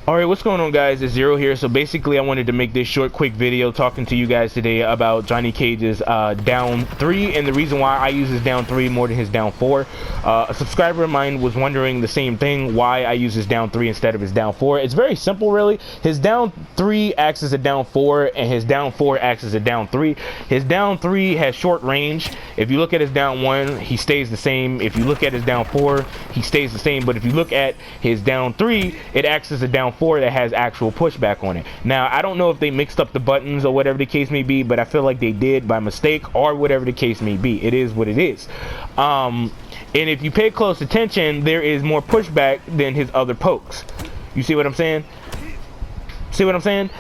Alright, what's going on, guys? It's Zero here. So basically I wanted to make this short quick video talking to you guys today about Johnny Cage's down 3, and the reason why I use his down 3 more than his down 4. A subscriber of mine was wondering the same thing, why I use his down 3 instead of his down 4. It's very simple, really. His down 3 acts as a down 4 and his down 4 acts as a down 3. His down 3 has short range. If you look at his down 1, he stays the same. If you look at his down 4, he stays the same. But if you look at his down 3, it acts as a down 4 that has actual pushback on it. Now, I don't know if they mixed up the buttons or whatever the case may be, but I feel like they did by mistake or whatever the case may be. It is what it is. And if you pay close attention, there is more pushback than his other pokes. You see what I'm saying? See what I'm saying?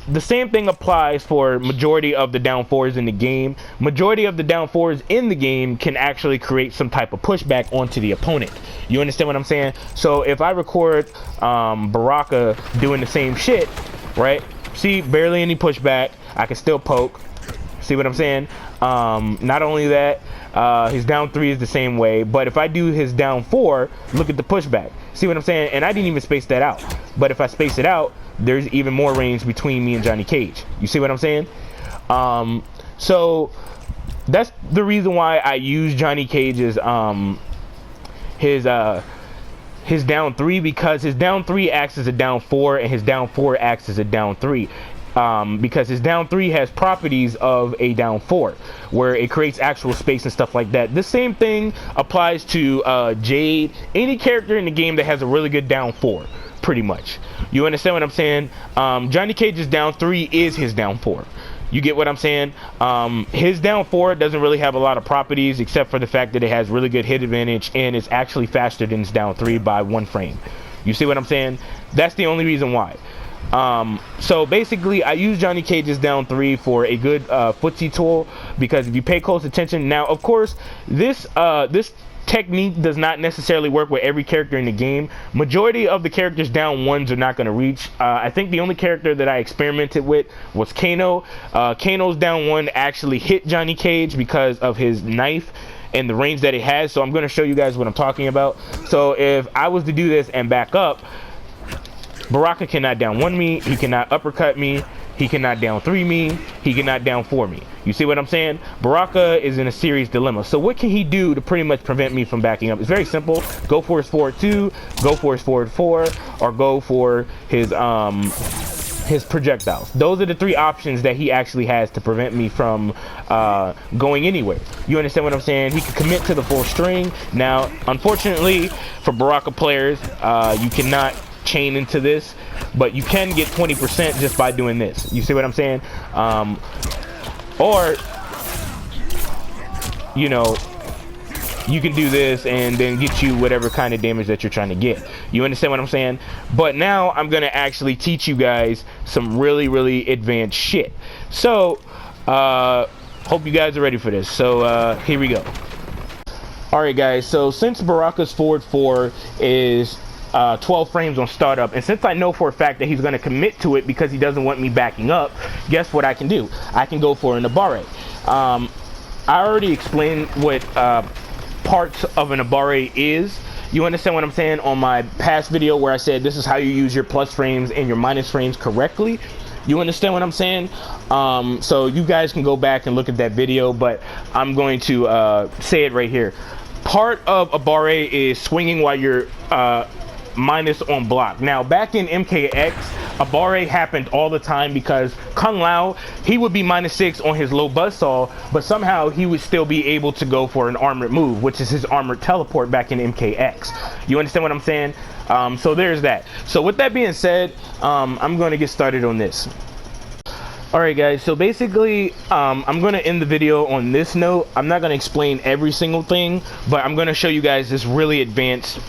The same thing applies for majority of the down 4s in the game. Majority of the down 4s in the game can actually create some type of pushback onto the opponent. You understand what I'm saying? So if I record Baraka doing the same shit, right? See, barely any pushback. I can still poke. See what I'm saying? Not only that, his down 3 is the same way, but if I do his down 4, look at the pushback. See what I'm saying? And I didn't even space that out. But if I space it out, there's even more range between me and Johnny Cage. You see what I'm saying? So that's the reason why I use Johnny Cage's his down 3, because his down 3 acts as a down 4 and his down 4 acts as a down 3. Because his down 3 has properties of a down 4, where it creates actual space and stuff like that. The same thing applies to Jade, any character in the game that has a really good down 4, pretty much. You understand what I'm saying? Johnny Cage's down 3 is his down 4. You get what I'm saying? His down 4 doesn't really have a lot of properties, except for the fact that it has really good hit advantage and it's actually faster than his down 3 by 1 frame. You see what I'm saying? That's the only reason why. So basically I use Johnny Cage's down 3 for a good footsie tool, because if you pay close attention, now of course this technique does not necessarily work with every character in the game. Majority of the characters down 1s are not going to reach. I think the only character that I experimented with was Kano. Kano's down 1 actually hit Johnny Cage because of his knife and the range that it has. So I'm going to show you guys what I'm talking about. So if I was to do this and back up, Baraka cannot down 1 me, he cannot uppercut me, he cannot down 3 me, he cannot down 4 me. You see what I'm saying? Baraka is in a serious dilemma. So what can he do to pretty much prevent me from backing up? It's very simple. Go for his forward 2, go for his forward 4, or go for his projectiles. Those are the 3 options that he actually has to prevent me from going anywhere. You understand what I'm saying? He can commit to the full string. Now, unfortunately for Baraka players, you cannot chain into this, but you can get 20% just by doing this. You see what I'm saying? Or you know, you can do this and then get you whatever kind of damage that you're trying to get. You understand what I'm saying? But now I'm gonna actually teach you guys some really advanced shit. So hope you guys are ready for this. So here we go. Alright guys, so since Baraka's forward 4 is 12 frames on startup, and since I know for a fact that he's going to commit to it because he doesn't want me backing up, guess what I can do? I can go for an Abare. I already explained what parts of an Abare is. You understand what I'm saying on my past video where I said this is how you use your plus frames and your minus frames correctly. You understand what I'm saying? So you guys can go back and look at that video, but I'm going to say it right here. Part of Abare is swinging while you're minus on block. Now back in MKX, Abare happened all the time because Kung Lao, he would be -6 on his low buzzsaw, but somehow he would still be able to go for an armored move, which is his armored teleport back in MKX. You understand what I'm saying? So there's that. So with that being said, I'm going to get started on this. Alright guys, so basically I'm going to end the video on this note. I'm not going to explain every single thing, but I'm going to show you guys this really advanced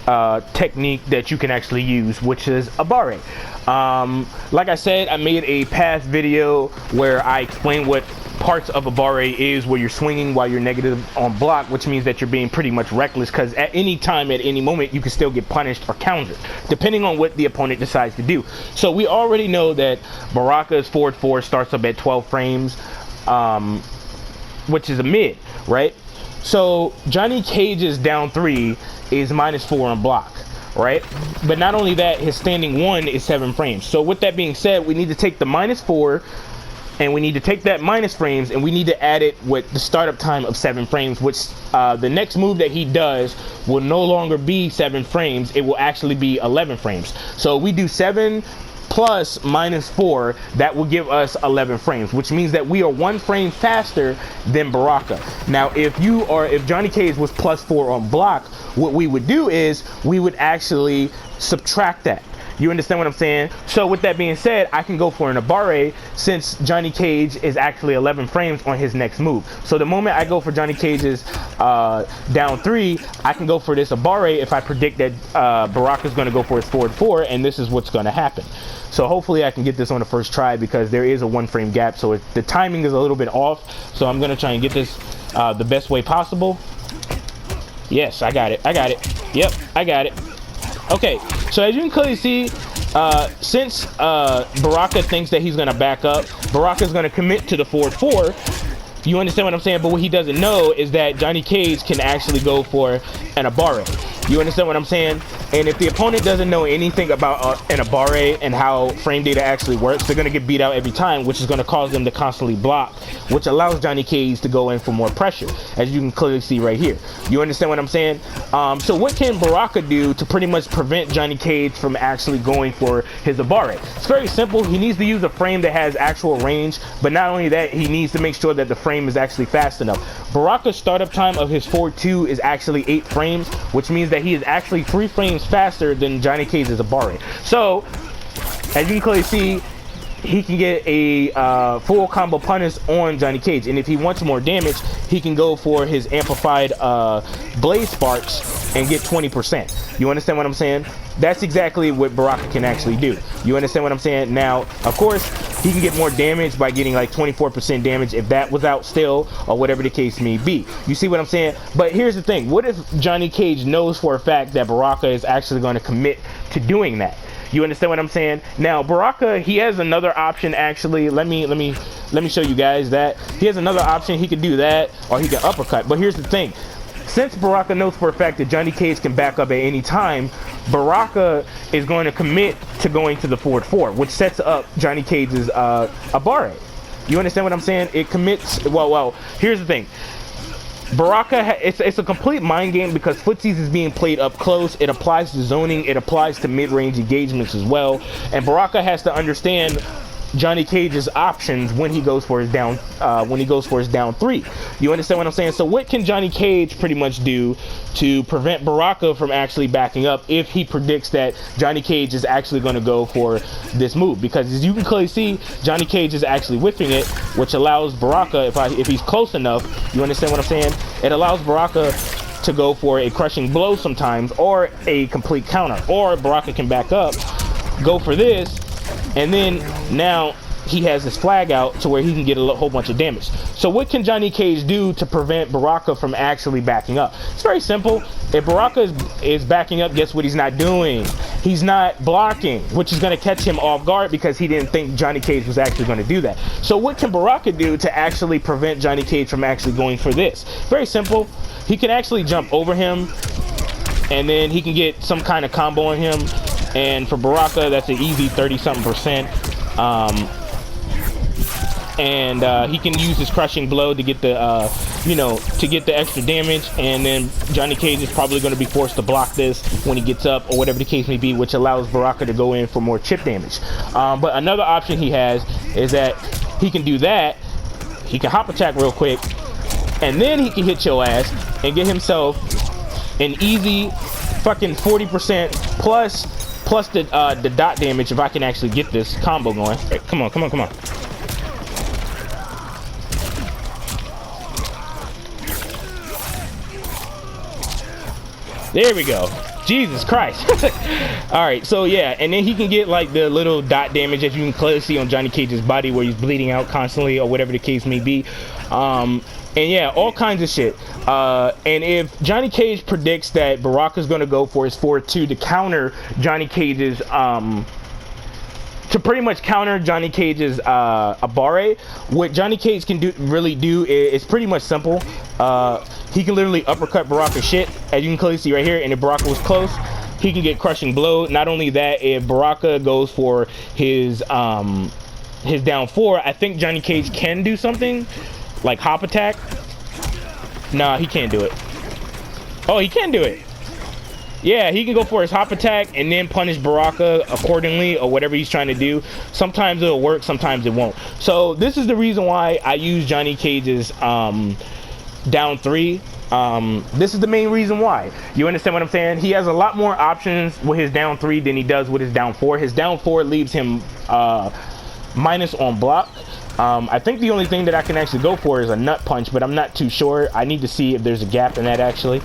technique that you can actually use, which is Abare. Like I said, I made a past video where I explained what parts of Abare is, where you're swinging while you're negative on block, which means that you're being pretty much reckless, because at any time, at any moment, you can still get punished or countered, depending on what the opponent decides to do. So we already know that Baraka's forward 4 starts up at 12 frames, which is a mid, right? So Johnny Cage's down 3 is -4 on block. right? But not only that, his standing 1 is 7 frames. So with that being said, we need to take the -4, and we need to take that minus frames, and we need to add it with the startup time of 7 frames, which the next move that he does will no longer be 7 frames. It will actually be 11 frames. So we do 7 plus -4, that will give us 11 frames, which means that we are 1 frame faster than Baraka. Now if Johnny Cage was +4 on block, what we would do is we would actually subtract that. You understand what I'm saying? So with that being said, I can go for an Abare since Johnny Cage is actually 11 frames on his next move. So the moment I go for Johnny Cage's down 3, I can go for this Abare if I predict that Baraka's going to go for his forward 4, and this is what's going to happen. So hopefully I can get this on the first try, because there is a 1 frame gap, so the timing is a little bit off. So I'm going to try and get this the best way possible. Yes, I got it. Yep, I got it. Okay, so as you can clearly see, since Baraka thinks that he's going to back up, Baraka's going to commit to the forward 4. You understand what I'm saying? But what he doesn't know is that Johnny Cage can actually go for an Abare. You understand what I'm saying? And if the opponent doesn't know anything about an Abare and how frame data actually works, they're going to get beat out every time, which is going to cause them to constantly block, which allows Johnny Cage to go in for more pressure, as you can clearly see right here. You understand what I'm saying? So what can Baraka do to pretty much prevent Johnny Cage from actually going for his Abare? It's very simple. He needs to use a frame that has actual range, but not only that, he needs to make sure that the frame is actually fast enough. Baraka's startup time of his forward 2 is actually 8 frames, which means that he is actually 3 frames faster than Johnny Cage's Abare. So as you can clearly see, he can get a full combo punish on Johnny Cage, and if he wants more damage, he can go for his amplified Blaze Sparks and get 20%. You understand what I'm saying? That's exactly what Baraka can actually do. You understand what I'm saying? Now, of course, he can get more damage by getting like 24% damage if that was out still, or whatever the case may be. You see what I'm saying? But here's the thing. What if Johnny Cage knows for a fact that Baraka is actually going to commit to doing that? You understand what I'm saying? Now, Baraka, he has another option actually. Let me show you guys that. He has another option. He could do that, or he can uppercut. But here's the thing. Since Baraka knows for a fact that Johnny Cage can back up at any time, Baraka is going to commit to going to the forward 4, which sets up Johnny Cage's Abare. You understand what I'm saying? It commits. Well, here's the thing. Baraka, it's a complete mind game, because footsies is being played up close. It applies to zoning. It applies to mid-range engagements as well. And Baraka has to understand Johnny Cage's options when he goes for his down 3. You understand what I'm saying? So what can Johnny Cage pretty much do to prevent Baraka from actually backing up if he predicts that Johnny Cage is actually going to go for this move? Because as you can clearly see, Johnny Cage is actually whiffing it, which allows Baraka, if he's close enough, you understand what I'm saying? It allows Baraka to go for a crushing blow sometimes, or a complete counter, or Baraka can back up, go for this, and then now he has his flag out to where he can get a whole bunch of damage. So what can Johnny Cage do to prevent Baraka from actually backing up? It's very simple. If Baraka is backing up, guess what he's not doing? He's not blocking, which is going to catch him off guard, because he didn't think Johnny Cage was actually going to do that. So what can Baraka do to actually prevent Johnny Cage from actually going for this? Very simple. He can actually jump over him, and then he can get some kind of combo on him. And for Baraka, that's an easy 30-something%. And he can use his crushing blow to get the, to get the extra damage. And then Johnny Cage is probably going to be forced to block this when he gets up, or whatever the case may be, which allows Baraka to go in for more chip damage. But another option he has is that he can do that. He can hop attack real quick, and then he can hit your ass and get himself an easy fucking 40% plus the dot damage if I can actually get this combo going. Hey, come on. There we go. Jesus Christ. Alright, so yeah, and then he can get like the little dot damage, as you can clearly see on Johnny Cage's body, where he's bleeding out constantly, or whatever the case may be. And yeah, all kinds of shit. And if Johnny Cage predicts that Baraka's going to go for his forward 2 to counter Johnny Cage's to pretty much counter Johnny Cage's Abare, what Johnny Cage can really do is pretty much simple. He can literally uppercut Baraka's shit, as you can clearly see right here. And if Baraka was close, he can get crushing blow. Not only that, if Baraka goes for his down 4, I think Johnny Cage can do something like hop attack. Nah, he can't do it. Oh, he can do it. Yeah, he can go for his hop attack and then punish Baraka accordingly, or whatever he's trying to do. Sometimes it'll work, sometimes it won't. So this is the reason why I use Johnny Cage's down 3. This is the main reason why. You understand what I'm saying? He has a lot more options with his down 3 than he does with his down 4. His down 4 leaves him minus on block. I think the only thing that I can actually go for is a nut punch, but I'm not too sure. I need to see if there's a gap in that actually.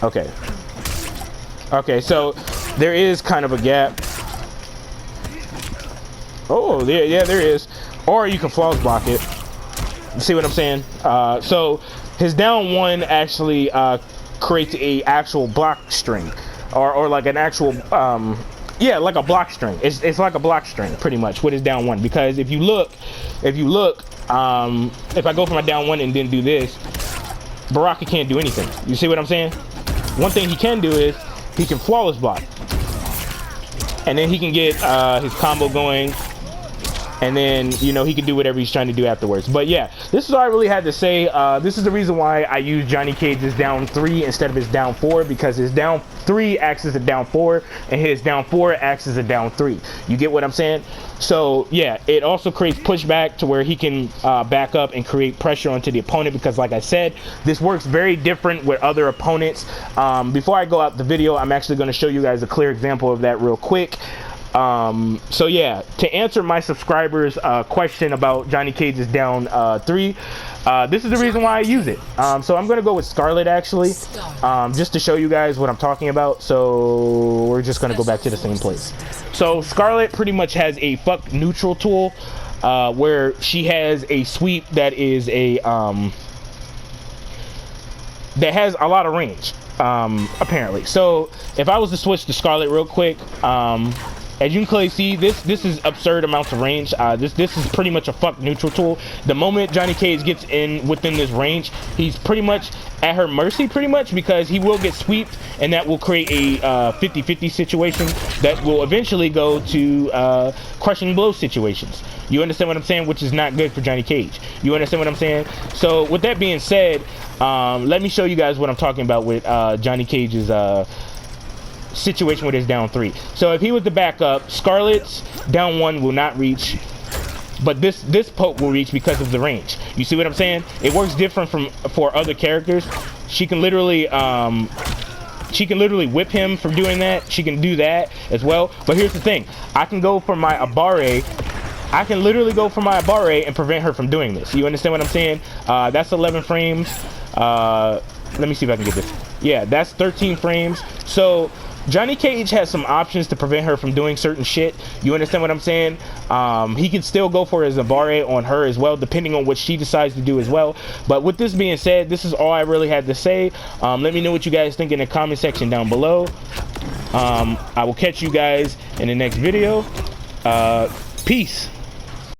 Okay. Okay, so there is kind of a gap. Oh, yeah, there is. Or you can flawless block it. See what I'm saying? So his down 1 actually creates a actual block string, or like an actual yeah, like a block string. It's like a block string pretty much with his down 1, because if you look, if I go for my down 1 and then do this, Baraka can't do anything. You see what I'm saying? One thing he can do is he can flawless block, and then he can get his combo going, and then, you know, he can do whatever he's trying to do afterwards. But yeah, this is all I really had to say. This is the reason why I use Johnny Cage's down 3 instead of his down 4, because his down 3 acts as a down 4 and his down 4 acts as a down 3. You get what I'm saying? So yeah, it also creates pushback to where he can back up and create pressure onto the opponent, because like I said, this works very different with other opponents. Before I go out the video, I'm actually going to show you guys a clear example of that real quick. So yeah, to answer my subscribers question about Johnny Cage's down 3, this is the reason why I use it. So I'm gonna go with Scarlet actually, just to show you guys what I'm talking about. So we're just gonna go back to the same place. So Scarlet pretty much has a fuck neutral tool, where she has a sweep that is a that has a lot of range, apparently. So if I was to switch to Scarlet real quick, as you can clearly see, this is absurd amounts of range. This is pretty much a fuck neutral tool. The moment Johnny Cage gets in within this range, he's pretty much at her mercy, pretty much, because he will get sweeped, and that will create a 50-50 situation that will eventually go to crushing blow situations. You understand what I'm saying? Which is not good for Johnny Cage. You understand what I'm saying? So with that being said, let me show you guys what I'm talking about with Johnny Cage's situation with his down 3. So if he was to back up, Scarlet's down 1 will not reach, but this poke will reach because of the range. You see what I'm saying? It works different for other characters. She can literally whip him from doing that. She can do that as well. But here's the thing, I can go for my Abare. I can literally go for my Abare and prevent her from doing this. You understand what I'm saying? That's 11 frames. Let me see if I can get this. Yeah, that's 13 frames. So Johnny Cage has some options to prevent her from doing certain shit. You understand what I'm saying? He can still go for his Abare on her as well, depending on what she decides to do as well. But with this being said, this is all I really had to say. Let me know what you guys think in the comment section down below. I will catch you guys in the next video. Peace.